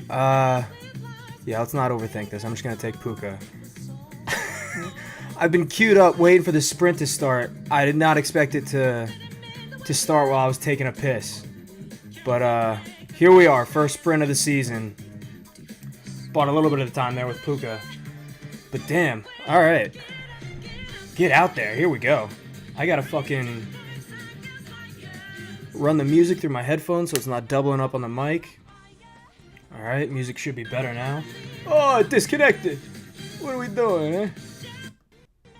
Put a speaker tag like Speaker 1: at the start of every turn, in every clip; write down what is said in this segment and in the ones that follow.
Speaker 1: Yeah, let's not overthink this. I'm just gonna take Puka. I've been queued up waiting for the sprint to start. I did not expect it to start while I was taking a piss. But here we are, first sprint of the season. Bought a little bit of the time there with Puka. But damn, alright. Get out there, here we go. I gotta fucking run the music through my headphones so it's not doubling up on the mic. Alright, music should be better now. Oh, it disconnected! What are we doing, eh?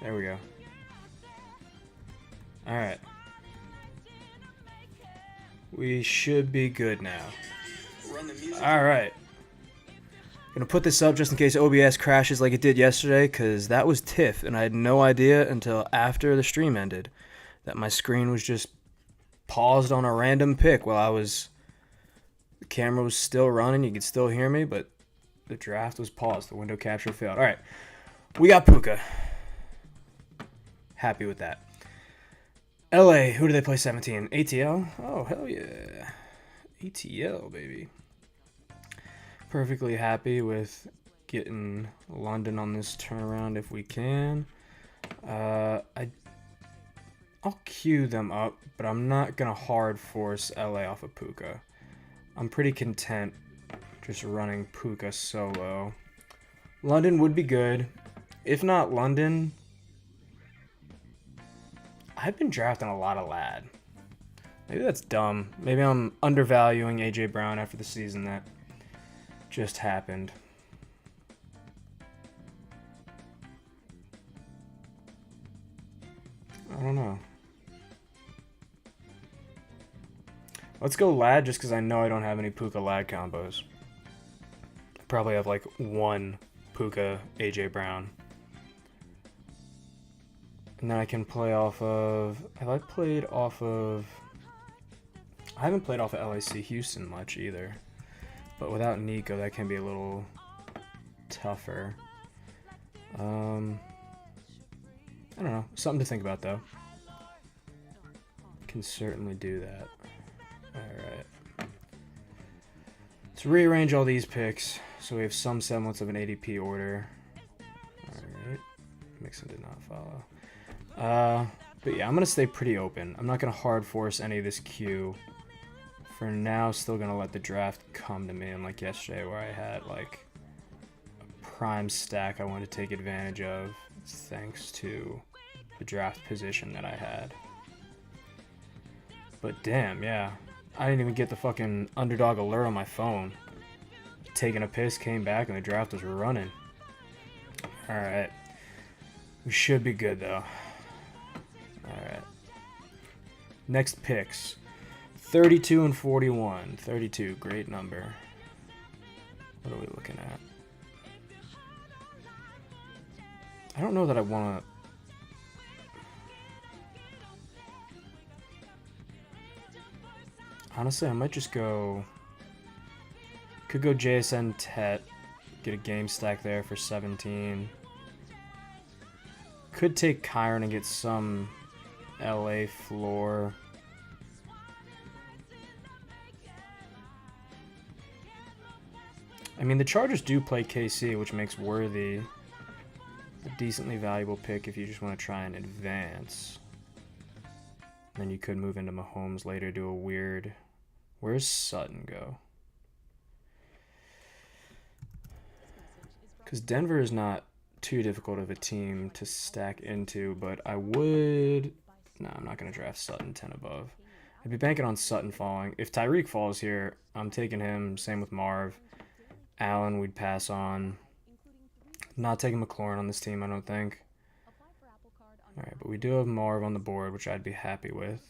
Speaker 1: There we go. Alright. We should be good now. Alright. Gonna put this up just in case OBS crashes like it did yesterday, because that was TIFF, and I had no idea until after the stream ended that my screen was just paused on a random pick while the camera was still running. You could still hear me, but the draft was paused. The window capture failed. Alright. We got Puka. Happy with that. LA, who do they play 17? ATL? Oh, hell yeah. ATL, baby. Perfectly happy with getting London on this turnaround if we can. I'll queue them up, but I'm not going to hard force LA off of Puka. I'm pretty content just running Puka solo. London would be good. If not London, I've been drafting a lot of lad. Maybe that's dumb. Maybe I'm undervaluing A.J. Brown after the season that just happened. I don't know. Let's go lad just because I know I don't have any Puka lad combos. I probably have like one Puka A.J. Brown. And then I can play off of... I haven't played off of LAC Houston much either. But without Nico, that can be a little tougher. I don't know. Something to think about, though. Can certainly do that. Alright. Let's rearrange all these picks so we have some semblance of an ADP order. Alright. Mixon did not follow. But yeah, I'm going to stay pretty open. I'm not going to hard force any of this queue. For now, still going to let the draft come to me, unlike yesterday where I had like a prime stack I wanted to take advantage of thanks to the draft position that I had. But damn, yeah. I didn't even get the fucking underdog alert on my phone. Taking a piss, came back, and the draft was running. Alright. We should be good, though. Alright. Next picks. 32 and 41. 32, great number. What are we looking at? I don't know that I want to... Honestly, I might just go... Could go JSN Tet. Get a game stack there for 17. Could take Kyron and get some LA floor. I mean, the Chargers do play KC, which makes Worthy a decently valuable pick if you just want to try and advance. Then you could move into Mahomes later, do a weird... Where's Sutton go? Because Denver is not too difficult of a team to stack into, but I would... No, I'm not going to draft Sutton 10 above. I'd be banking on Sutton falling. If Tyreek falls here, I'm taking him. Same with Marv. Allen we'd pass on. Not taking McLaurin on this team, I don't think. Alright, but we do have Marv on the board, which I'd be happy with.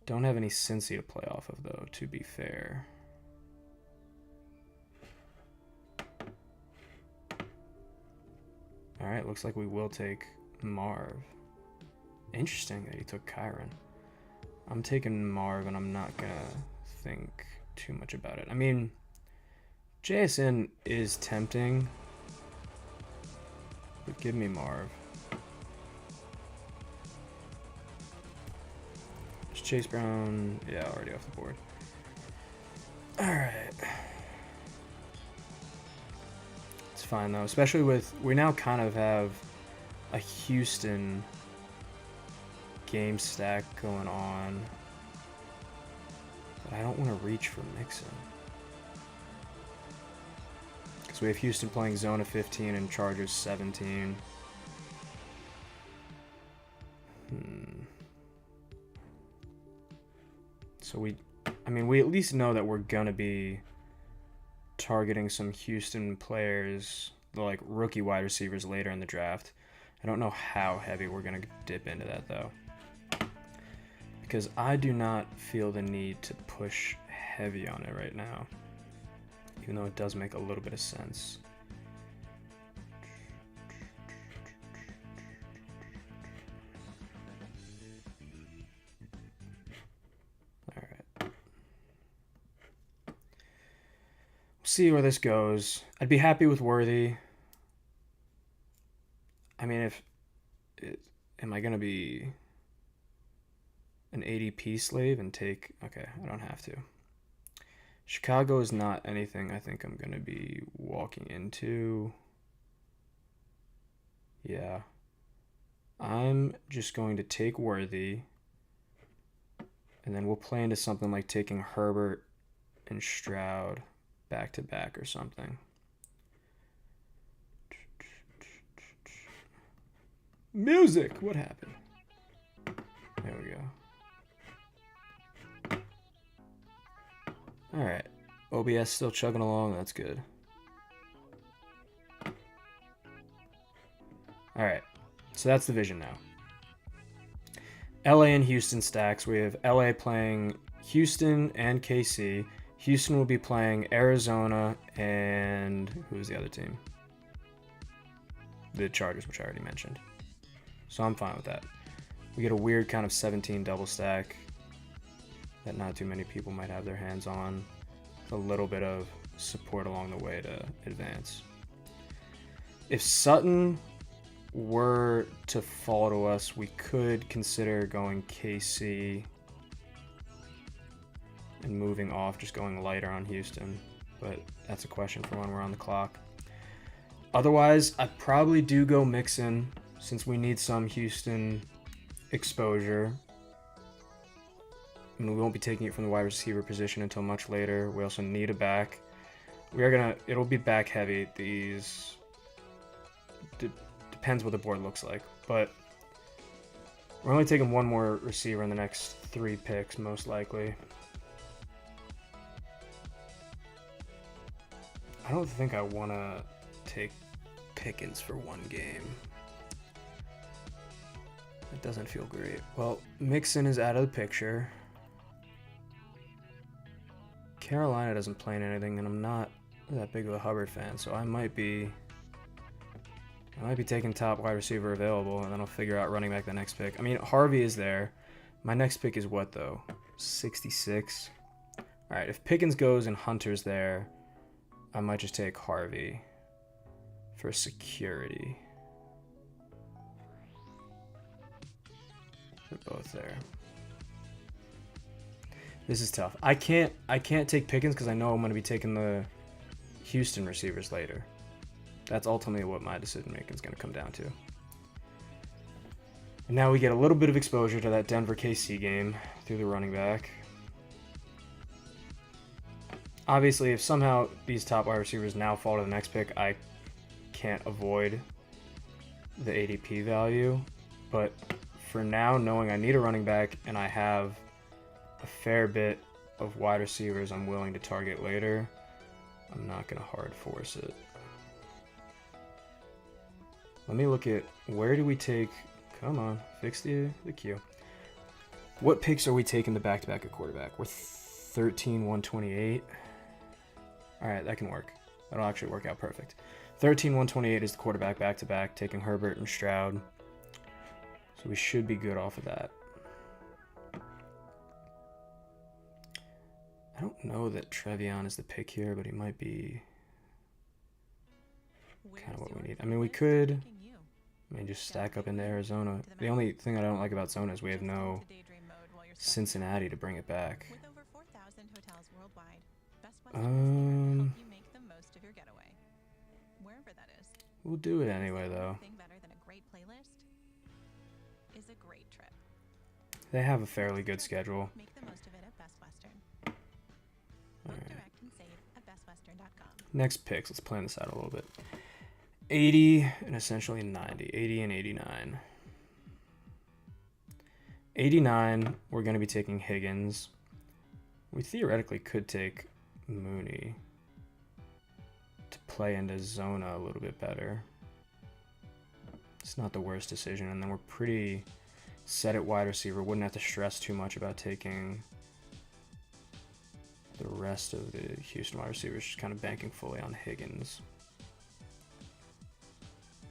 Speaker 1: Don't have any Cincy to play off of, though, to be fair. Alright, looks like we will take Marv. Interesting that he took Kyron. I'm taking Marv, and I'm not going to think too much about it. I mean, JSN is tempting, but give me Marv. Is Chase Brown? Yeah, already off the board. Alright. It's fine though, especially with, we now kind of have a Houston game stack going on. But I don't want to reach for Mixon. Because we have Houston playing zone of 15 and Chargers 17. So we at least know that we're going to be targeting some Houston players, like rookie wide receivers later in the draft. I don't know how heavy we're going to dip into that though. Because I do not feel the need to push heavy on it right now. Even though it does make a little bit of sense. See where this goes. I'd be happy with Worthy. I mean, am I gonna be an ADP slave and take? Okay, I don't have to. Chicago is not anything I think I'm gonna be walking into. Yeah, I'm just going to take Worthy, and then we'll play into something like taking Herbert and Stroud back to back or something. Music! What happened? There we go. Alright. OBS still chugging along. That's good. Alright. So that's the vision now. LA and Houston stacks. We have LA playing Houston and KC. Houston will be playing Arizona and who's the other team? The Chargers, which I already mentioned. So I'm fine with that. We get a weird kind of 17 double stack that not too many people might have their hands on. A little bit of support along the way to advance. If Sutton were to fall to us, we could consider going KC and moving off, just going lighter on Houston, but that's a question for when we're on the clock. Otherwise, I probably do go Mixon since we need some Houston exposure. I mean, we won't be taking it from the wide receiver position until much later. We also need a back. It'll be back heavy. These depends what the board looks like, but we're only taking one more receiver in the next 3 picks, most likely. I don't think I want to take Pickens for one game. It doesn't feel great. Well, Mixon is out of the picture. Carolina doesn't play in anything, and I'm not that big of a Hubbard fan, so I might be taking top wide receiver available, and then I'll figure out running back the next pick. I mean, Harvey is there. My next pick is what, though? 66? All right, if Pickens goes and Hunter's there, I might just take Harvey for security. They're both there. This is tough. I can't take Pickens because I know I'm going to be taking the Houston receivers later. That's ultimately what my decision making is going to come down to. And now we get a little bit of exposure to that Denver KC game through the running back. Obviously, if somehow these top wide receivers now fall to the next pick, I can't avoid the ADP value. But for now, knowing I need a running back and I have a fair bit of wide receivers I'm willing to target later, I'm not going to hard force it. Let me look at where do we take... Come on, fix the queue. What picks are we taking the back-to-back at quarterback? We're 13, 128. All right, that can work. That'll actually work out perfect. 13, 128 is the quarterback back-to-back, taking Herbert and Stroud. So we should be good off of that. I don't know that Trevion is the pick here, but he might be kind of what we need. I mean, we could just stack up into Arizona. The only thing I don't like about Zona is we have no Cincinnati to bring it back.
Speaker 2: and hotels worldwide, Best Western is here to help you make the most of your getaway, wherever that is.
Speaker 1: We'll do it anyway, though.
Speaker 2: Thing better than a great playlist is a great trip.
Speaker 1: They have a fairly good schedule.
Speaker 2: Make the most of it at Best Western. Book direct and save at bestwestern.com.
Speaker 1: Next picks. Let's plan this out a little bit. 80 and essentially 90. 80 and 89. 89, we're going to be taking Higgins. We theoretically could take Mooney to play into Zona a little bit better. It's not the worst decision, and then we're pretty set at wide receiver. Wouldn't have to stress too much about taking the rest of the Houston wide receivers, just kind of banking fully on Higgins.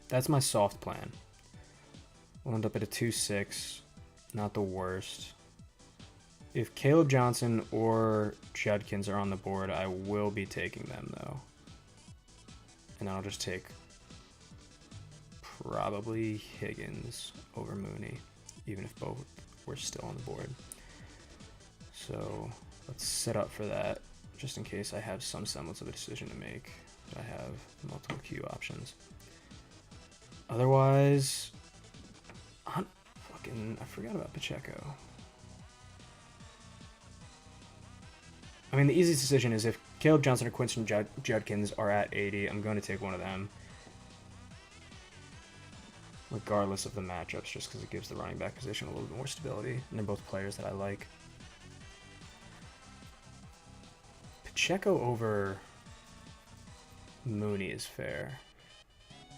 Speaker 1: That's my soft plan. We'll end up at a 2-6. Not the worst. If Caleb Johnson or Judkins are on the board, I will be taking them, though. And I'll just take probably Higgins over Mooney, even if both were still on the board. So let's set up for that, just in case I have some semblance of a decision to make. I have multiple Q options. Otherwise, I forgot about Pacheco. I mean, the easiest decision is if Caleb Johnson or Quinton Judkins are at 80, I'm going to take one of them, regardless of the matchups, just because it gives the running back position a little bit more stability, and they're both players that I like. Pacheco over Mooney is fair.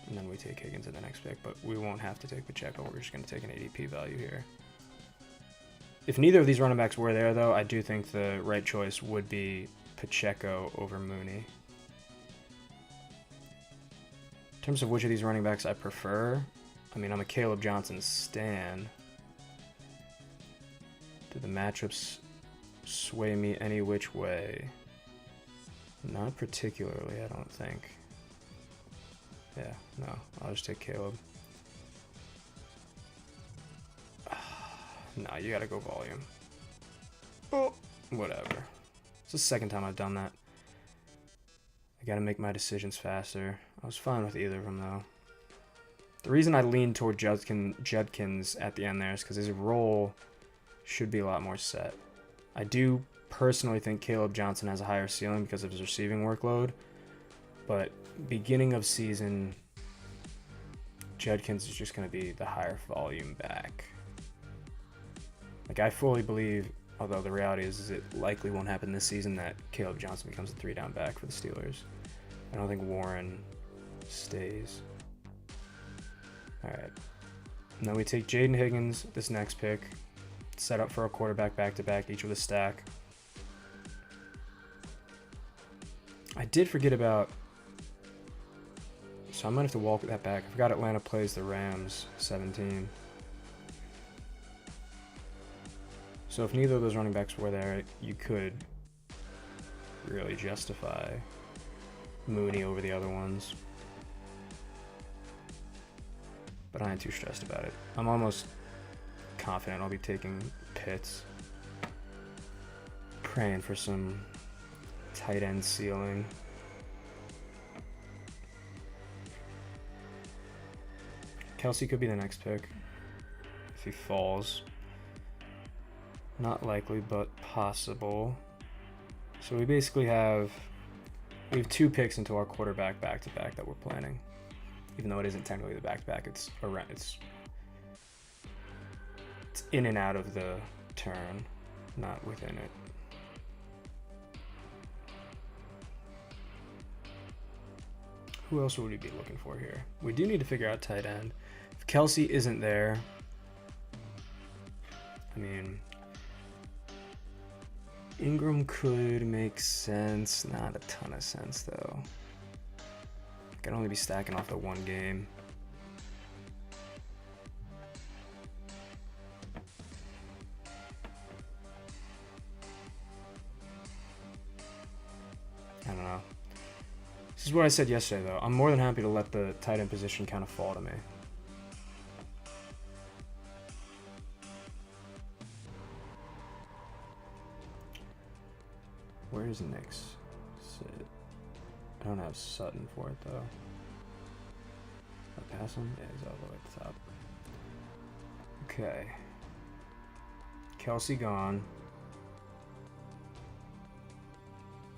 Speaker 1: And then we take Higgins at the next pick, but we won't have to take Pacheco. We're just going to take an ADP value here. If neither of these running backs were there, though, I do think the right choice would be Pacheco over Mooney. In terms of which of these running backs I prefer, I mean, I'm a Caleb Johnson stan. Do the matchups sway me any which way? Not particularly, I don't think. Yeah, no, I'll just take Caleb. No, you gotta go volume. Oh, whatever. It's the second time I've done that. I gotta make my decisions faster. I was fine with either of them, though. The reason I leaned toward Judkins at the end there is because his role should be a lot more set. I do personally think Caleb Johnson has a higher ceiling because of his receiving workload, but beginning of season, Judkins is just going to be the higher volume back. Like, I fully believe, although the reality is it likely won't happen this season, that Caleb Johnson becomes a 3-down back for the Steelers. I don't think Warren stays. Alright. Now we take Jaden Higgins, this next pick. Set up for a quarterback back-to-back, each with a stack. I did forget about... So I might have to walk that back. I forgot Atlanta plays the Rams 17. So if neither of those running backs were there, you could really justify Mooney over the other ones. But I ain't too stressed about it. I'm almost confident I'll be taking Pitts. Praying for some tight end ceiling. Kelsey could be the next pick if he falls. Not likely, but possible. So we basically have 2 picks into our quarterback back-to-back that we're planning. Even though it isn't technically the back-to-back, it's in and out of the turn, not within it. Who else would we be looking for here? We do need to figure out tight end. If Kelsey isn't there, I mean, Ingram could make sense. Not a ton of sense, though. I can only be stacking off the one game. I don't know. This is what I said yesterday, though. I'm more than happy to let the tight end position kind of fall to me. Where's Knicks sit? I don't have Sutton for it though. I pass him? Yeah, he's all the way at the top. Okay. Kelsey gone.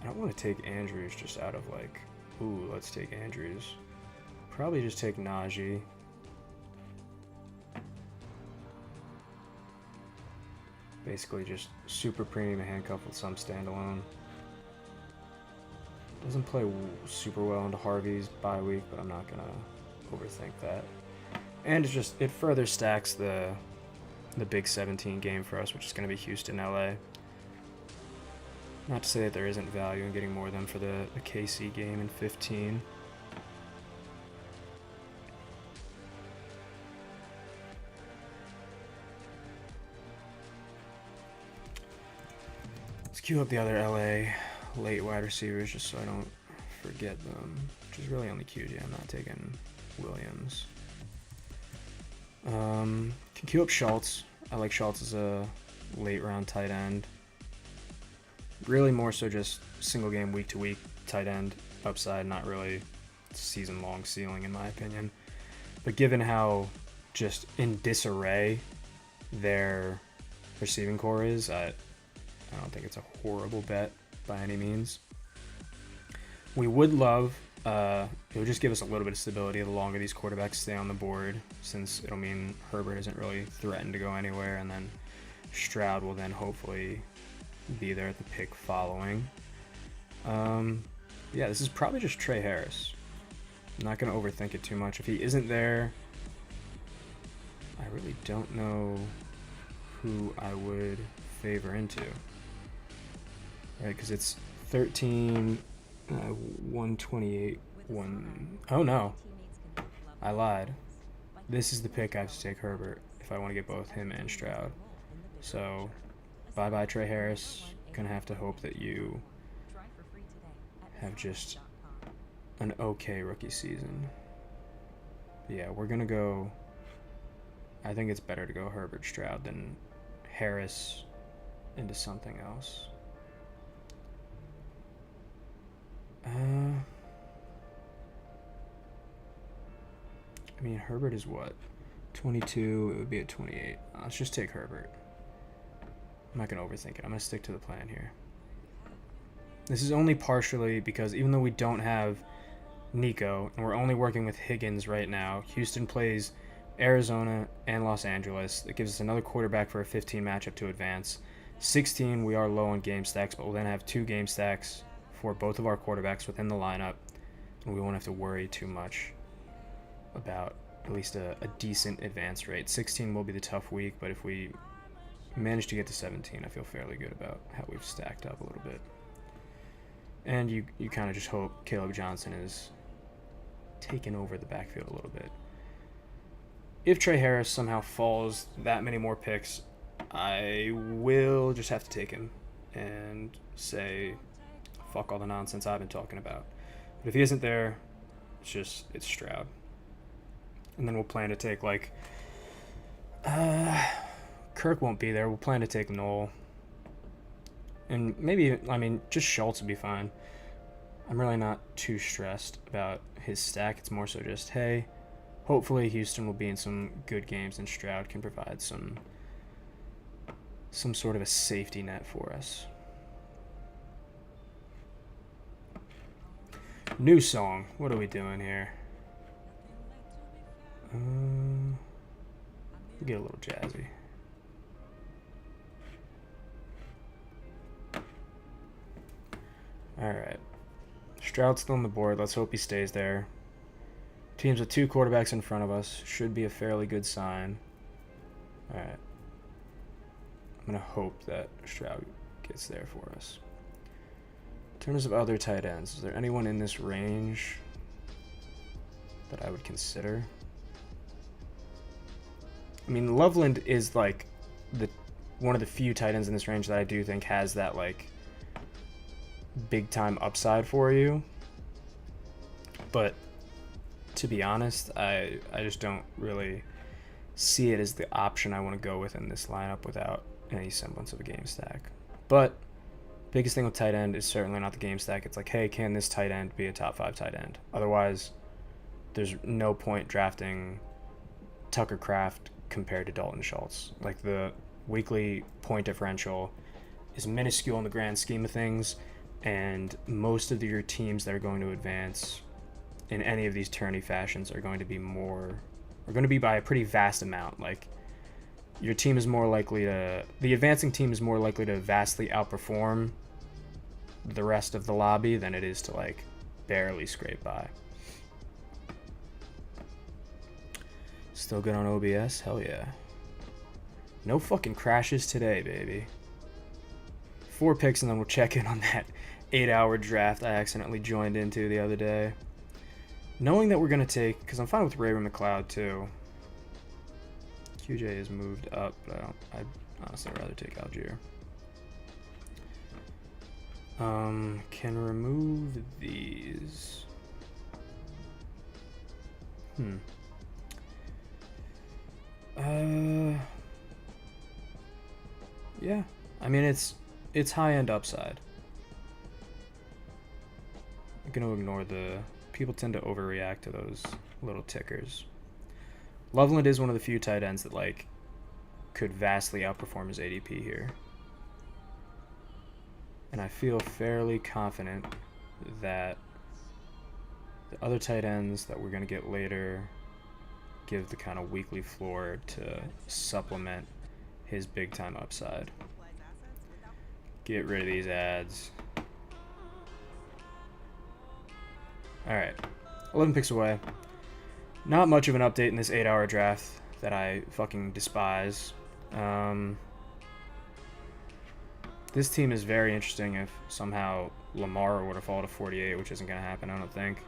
Speaker 1: I don't want to take Andrews just out of like, ooh, let's take Andrews. Probably just take Najee. Basically just super premium handcuff with some standalone. Doesn't play super well into Harvey's bye week, but I'm not gonna overthink that. And it further stacks the big 17 game for us, which is gonna be Houston, LA. Not to say that there isn't value in getting more of them for the KC game in 15. Let's queue up the other LA late wide receivers just so I don't forget them. Which is really only queued. Yeah, I'm not taking Williams. Can queue up Schultz. I like Schultz as a late round tight end. Really more so just single game week to week tight end upside, not really season long ceiling in my opinion. But given how just in disarray their receiving core is, I don't think it's a horrible bet by any means. We would love, it would just give us a little bit of stability the longer these quarterbacks stay on the board, since it'll mean Herbert isn't really threatened to go anywhere, and then Stroud will then hopefully be there at the pick following. Yeah, this is probably just Trey Harris. I'm not going to overthink it too much. If he isn't there, I really don't know who I would favor into. Right, because it's 13, 128, 1... Oh no, I lied. This is the pick I have to take Herbert if I want to get both him and Stroud. So, bye-bye Trey Harris. Gonna have to hope that you have just an okay rookie season. Yeah, we're gonna go... I think it's better to go Herbert Stroud than Harris into something else. I mean, Herbert is what? 22, it would be at 28. Let's just take Herbert. I'm not going to overthink it. I'm going to stick to the plan here. This is only partially because even though we don't have Nico, and we're only working with Higgins right now, Houston plays Arizona and Los Angeles. That gives us another quarterback for a 15 matchup to advance. 16, we are low on game stacks, but we'll then have 2 game stacks for both of our quarterbacks within the lineup, and we won't have to worry too much about at least a decent advance rate. 16 will be the tough week, but if we manage to get to 17, I feel fairly good about how we've stacked up a little bit. And you kind of just hope Caleb Johnson is taking over the backfield a little bit. If Trey Harris somehow falls that many more picks, I will just have to take him and say, fuck all the nonsense I've been talking about. But if he isn't there, it's Stroud. And then we'll plan to take, like, Kirk won't be there. We'll plan to take Noel. And maybe, I mean, just Schultz would be fine. I'm really not too stressed about his stack. It's more so just, hey, hopefully Houston will be in some good games and Stroud can provide some sort of a safety net for us. New song. What are we doing here? Get a little jazzy. Alright. Stroud's still on the board. Let's hope he stays there. Teams with 2 quarterbacks in front of us should be a fairly good sign. Alright. I'm going to hope that Stroud gets there for us. In terms of other tight ends, is there anyone in this range that I would consider? I mean, Loveland is like one of the few tight ends in this range that I do think has that like big time upside for you. But to be honest, I just don't really see it as the option I want to go with in this lineup without any semblance of a game stack. But Biggest thing with tight end is certainly not the game stack. It's like, hey, can this tight end be a top 5 tight end? Otherwise, there's no point drafting Tucker Kraft compared to Dalton Schultz. Like, the weekly point differential is minuscule in the grand scheme of things, and most of your teams that are going to advance in any of these tourney fashions are going to be by a pretty vast amount. Like, your team is more likely to, the advancing team is more likely to vastly outperform the rest of the lobby than it is to, like, barely scrape by. Still good on OBS? Hell yeah. No fucking crashes today, baby. 4 picks and then we'll check in on that 8-hour draft I accidentally joined into the other day. Knowing that we're going to take, because I'm fine with Raven McLeod too. QJ has moved up, but I'd honestly rather take Algier. Can remove these. Yeah. I mean, it's high-end upside. I'm going to ignore the... People tend to overreact to those little tickers. Loveland is one of the few tight ends that, like, could vastly outperform his ADP here. And I feel fairly confident that the other tight ends that we're going to get later give the kind of weekly floor to supplement his big-time upside. Get rid of these ads. Alright, 11 picks away. Not much of an update in this 8-hour draft that I fucking despise. This team is very interesting if somehow Lamar were to fall to 48, which isn't going to happen, I don't think.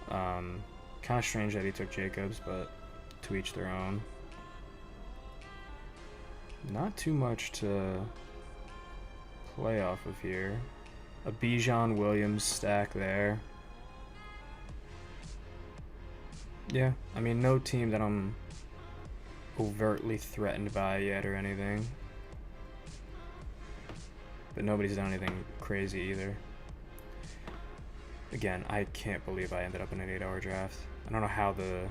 Speaker 1: Kind of strange that he took Jacobs, but to each their own. Not too much to play off of here. A Bijan Williams stack there. Yeah, I mean, no team that I'm overtly threatened by yet or anything. But nobody's done anything crazy either. Again, I can't believe I ended up in an 8-hour draft. I don't know how the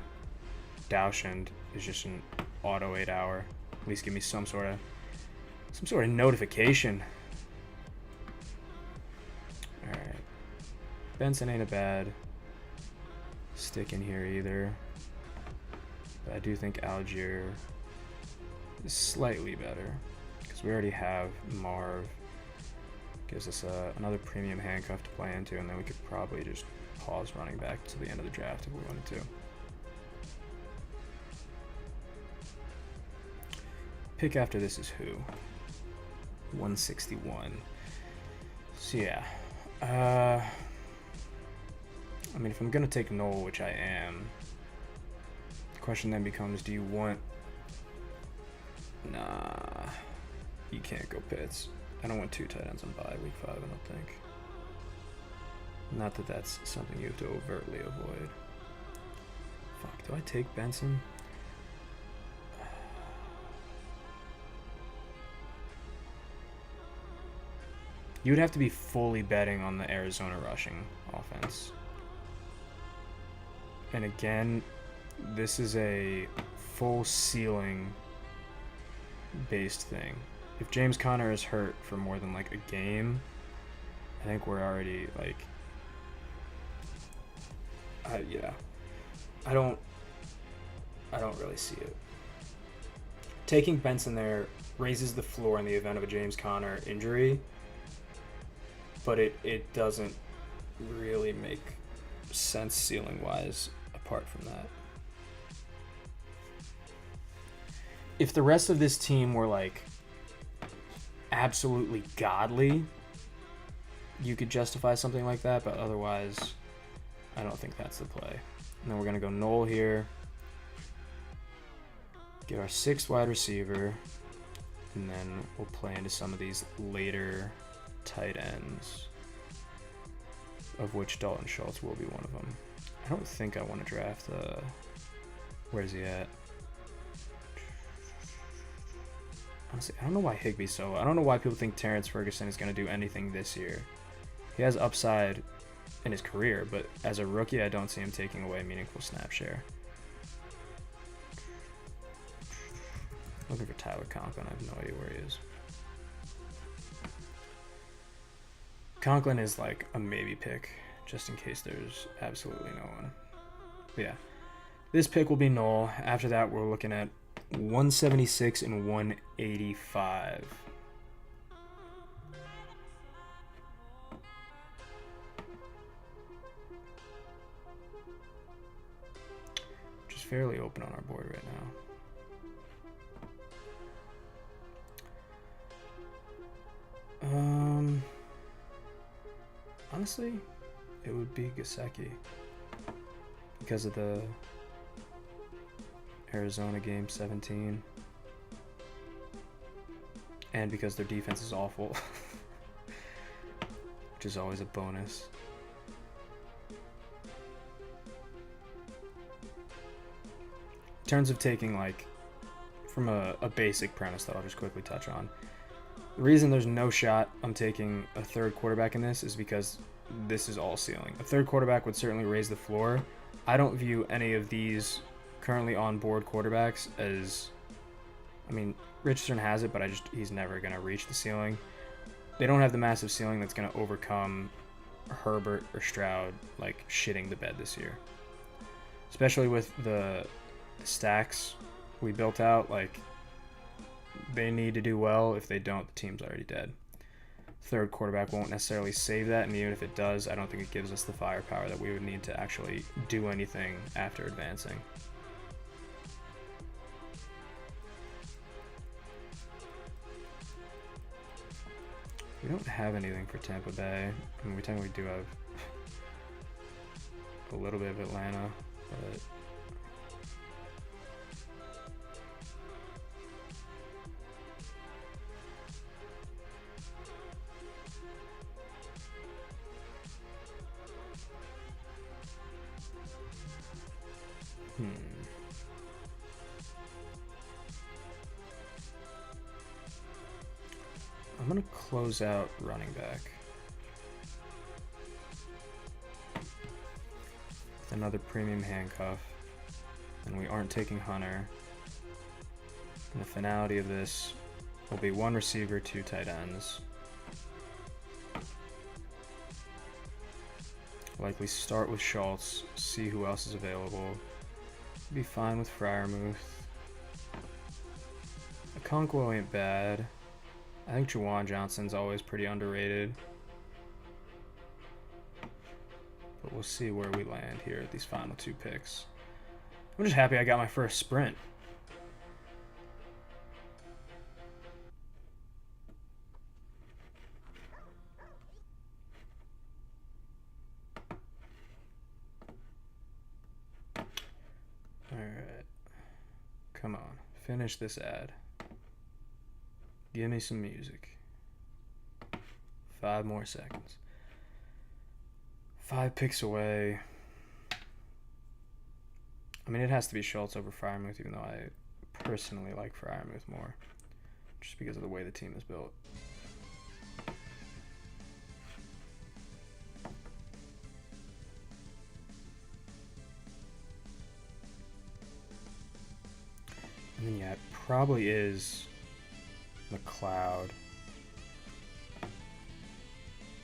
Speaker 1: Dowshend is just an auto 8-hour. At least give me some sort of notification. Alright. Benson ain't a bad stick in here either. But I do think Algier is slightly better. Because we already have Marv. Gives us another premium handcuff to play into, and then we could probably just pause running back to the end of the draft if we wanted to. Pick after this is who? 161. So yeah. I mean, if I'm going to take Noel, which I am, the question then becomes, do you want... Nah. You can't go Pitts. I don't want 2 tight ends on bye week 5, I don't think. Not that that's something you have to overtly avoid. Fuck, do I take Benson? You would have to be fully betting on the Arizona rushing offense. And again, this is a full ceiling based thing. If James Conner is hurt for more than like a game, I think we're already like, yeah, I don't really see it. Taking Benson there raises the floor in the event of a James Conner injury, but it doesn't really make sense ceiling wise apart from that. If the rest of this team were like absolutely godly, you could justify something like that, but otherwise I don't think that's the play. And then we're gonna go Noel here, get our 6th wide receiver, and then we'll play into some of these later tight ends, of which Dalton Schultz will be one of them. I don't think I want to draft where's he at? Honestly, I don't know why Higbee's so low. I don't know why people think Terrence Ferguson is going to do anything this year. He has upside in his career, but as a rookie, I don't see him taking away meaningful snap share. Looking for Tyler Conklin. I have no idea where he is. Conklin is like a maybe pick, just in case there's absolutely no one. But yeah, this pick will be null. After that, we're looking at 176 and 185. Which is fairly open on our board right now. Honestly, it would be Gesicki because of the Arizona game 17 and because their defense is awful, which is always a bonus. In terms of taking, like, from a basic premise that I'll just quickly touch on, the reason there's no shot I'm taking a third quarterback in this is because this is all ceiling. A third quarterback would certainly raise the floor. I don't view any of these currently on board quarterbacks as, I mean, Richardson has it, but he's never going to reach the ceiling. They don't have the massive ceiling that's going to overcome Herbert or Stroud, like, shitting the bed this year. Especially with the stacks we built out, like, they need to do well. If they don't, the team's already dead. Third quarterback won't necessarily save that, and even if it does, I don't think it gives us the firepower that we would need to actually do anything after advancing. We don't have anything for Tampa Bay. I mean, we technically do have a little bit of Atlanta, but I'm going to close out running back with another premium handcuff, and we aren't taking Hunter. And the finality of this will be one receiver, two tight ends. Likely start with Schultz, see who else is available. Be fine with Freiermuth. Okonkwo ain't bad. I think Juwan Johnson's always pretty underrated. But we'll see where we land here at these final two picks. I'm just happy I got my first sprint. Alright. Come on. Finish this ad. Give me some music. 5 more seconds. 5 picks away. I mean, it has to be Schultz over Freiermuth, even though I personally like Freiermuth more, just because of the way the team is built. And then, yeah, it probably is McLeod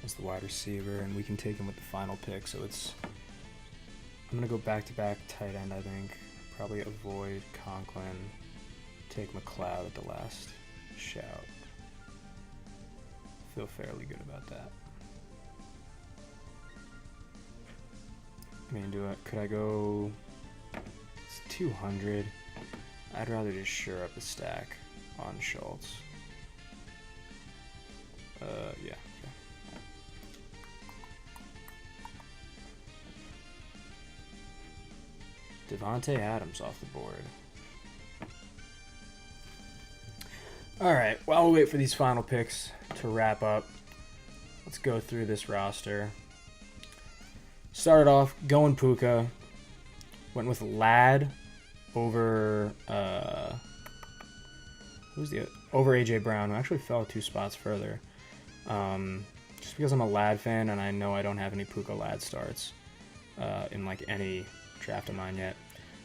Speaker 1: as the wide receiver, and we can take him with the final pick. So it's, I'm gonna go back-to-back tight end. I think probably avoid Conklin, take McLeod at the last shout. Feel fairly good about that. I mean, could I go? It's 200. I'd rather just shore up the stack on Schultz. Yeah. Okay. Devontae Adams off the board. Alright, while we wait for these final picks to wrap up, let's go through this roster. Started off going Puka. Went with Ladd over... who's the... over A.J. Brown, who actually fell 2 spots further. Just because I'm a Lad fan and I know I don't have any Puka Lad starts in like any draft of mine yet.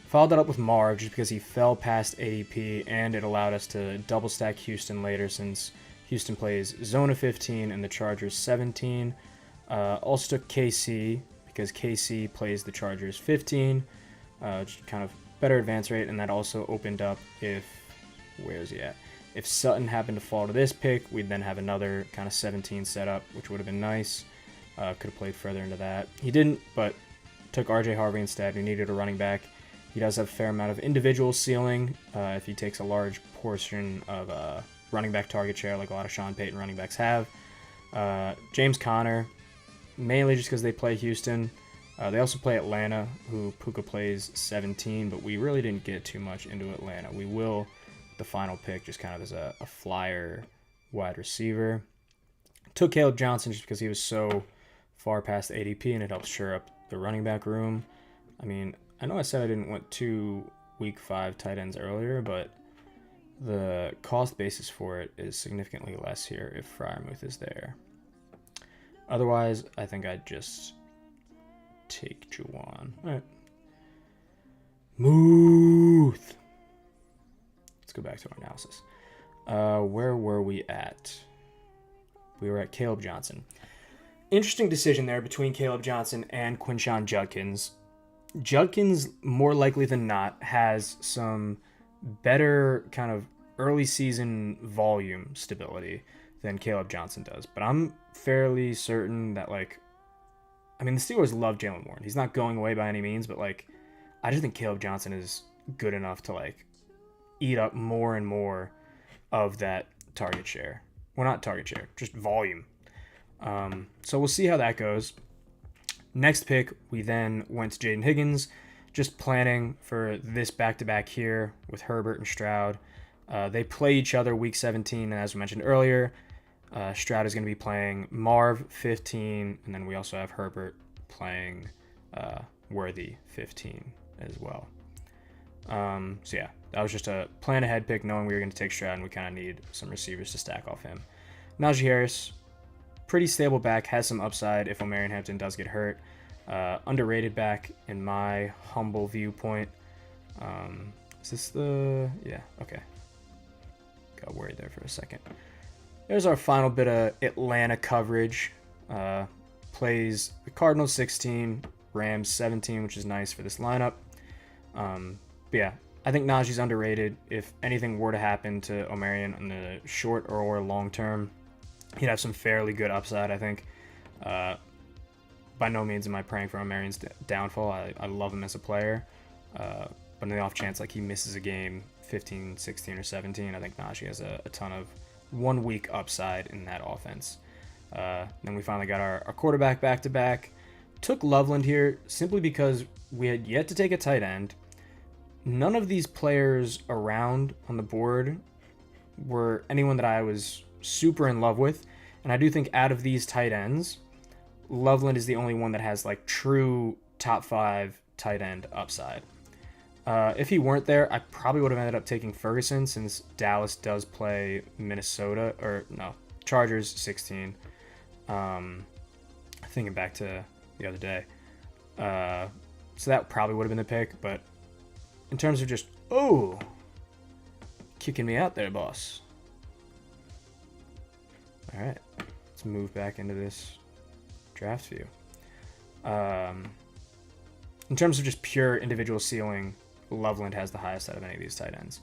Speaker 1: Followed that up with Marv just because he fell past ADP and it allowed us to double stack Houston later since Houston plays zone of 15 and the Chargers 17. Also took KC because KC plays the Chargers 15. Just kind of better advance rate, and that also opened up if, where is he at? If Sutton happened to fall to this pick, we'd then have another kind of 17 setup, which would have been nice. Could have played further into that. He didn't, but took RJ Harvey instead. He needed a running back. He does have a fair amount of individual ceiling if he takes a large portion of running back target share, like a lot of Sean Payton running backs have. James Conner, mainly just because they play Houston. They also play Atlanta, who Puka plays 17, but we really didn't get too much into Atlanta. We will the final pick just kind of as a flyer wide receiver. Took Caleb Johnson just because he was so far past ADP and it helps shore up the running back room. I mean, I know I said I didn't want 2 week 5 tight ends earlier, but the cost basis for it is significantly less here if Freiermuth is there. Otherwise, I think I'd just take Juwan. All right. Muth. Let's go back to our analysis. Where were we at? We were at Caleb Johnson. Interesting decision there between Caleb Johnson and Quinshon Judkins. Judkins, more likely than not, has some better kind of early season volume stability than Caleb Johnson does. But I'm fairly certain that, like, I mean, the Steelers love Jalen Warren. He's not going away by any means, but, like, I just think Caleb Johnson is good enough to, like, eat up more and more of that target share. Well, not target share, just volume. So we'll see how that goes. Next pick, we then went to Jaden Higgins, just planning for this back-to-back here with Herbert and Stroud. They play each other week 17, and as we mentioned earlier, Stroud is going to be playing Marv 15, and then we also have Herbert playing Worthy 15 as well. So yeah, that was just a plan-ahead pick, knowing we were going to take Stroud, and we kind of need some receivers to stack off him. Najee Harris, pretty stable back, has some upside if Omarion Hampton does get hurt. Underrated back in my humble viewpoint. Is this the... Yeah, okay. Got worried there for a second. There's our final bit of Atlanta coverage. Plays the Cardinals 16, Rams 17, which is nice for this lineup. But yeah, I think Najee's underrated. If anything were to happen to Omarion in the short or long term, he'd have some fairly good upside, I think. By no means am I praying for Omarion's downfall. I love him as a player. But in the off chance like he misses a game 15, 16, or 17, I think Najee has a ton of 1 week upside in that offense. Then we finally got our quarterback back-to-back. Took Loveland here simply because we had yet to take a tight end. None of these players around on the board were anyone that I was super in love with. And I do think out of these tight ends, Loveland is the only one that has like true top 5 tight end upside. If he weren't there, I probably would have ended up taking Ferguson since Dallas does play Minnesota, or no, Chargers 16. Thinking back to the other day. So that probably would have been the pick, but in terms of just, kicking me out there, boss. All right, let's move back into this draft view. In terms of just pure individual ceiling, Loveland has the highest out of any of these tight ends.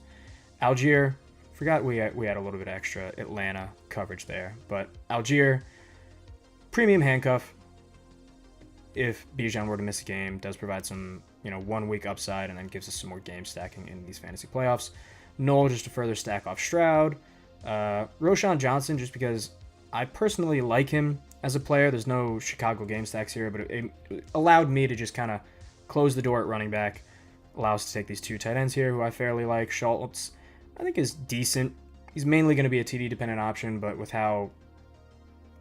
Speaker 1: Algier, forgot we had a little bit extra Atlanta coverage there, but Algier, premium handcuff. If Bijan were to miss a game, does provide some 1 week upside and then gives us some more game stacking in these fantasy playoffs. Noel just to further stack off Stroud. Roshan Johnson just because I personally like him as a player. There's no Chicago game stacks here, but it allowed me to just kind of close the door at running back. Allow us to take these 2 tight ends here who I fairly like. Schultz, I think, is decent. He's mainly going to be a TD dependent option, but with how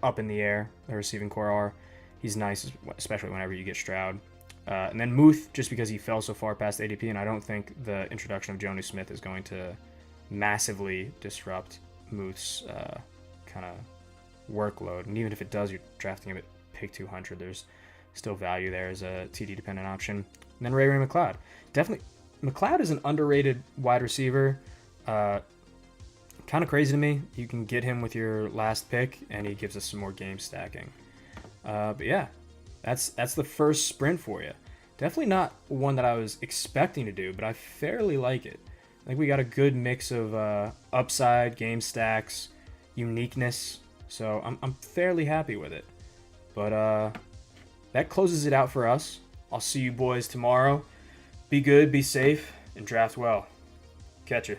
Speaker 1: up in the air the receiving core are, he's nice, especially whenever you get Stroud. And then Muth, just because he fell so far past ADP, and I don't think the introduction of Jonnu Smith is going to massively disrupt Muth's kind of workload. And even if it does, you're drafting him at pick 200. There's still value there as a TD dependent option. And then Ray McLeod. Definitely, McLeod is an underrated wide receiver. Kind of crazy to me. You can get him with your last pick, and he gives us some more game stacking. But yeah, that's the first sprint for you. Definitely not one that I was expecting to do, but I fairly like it. I think we got a good mix of upside, game stacks, uniqueness. So I'm fairly happy with it. But that closes it out for us. I'll see you boys tomorrow. Be good, be safe, and draft well. Catch you.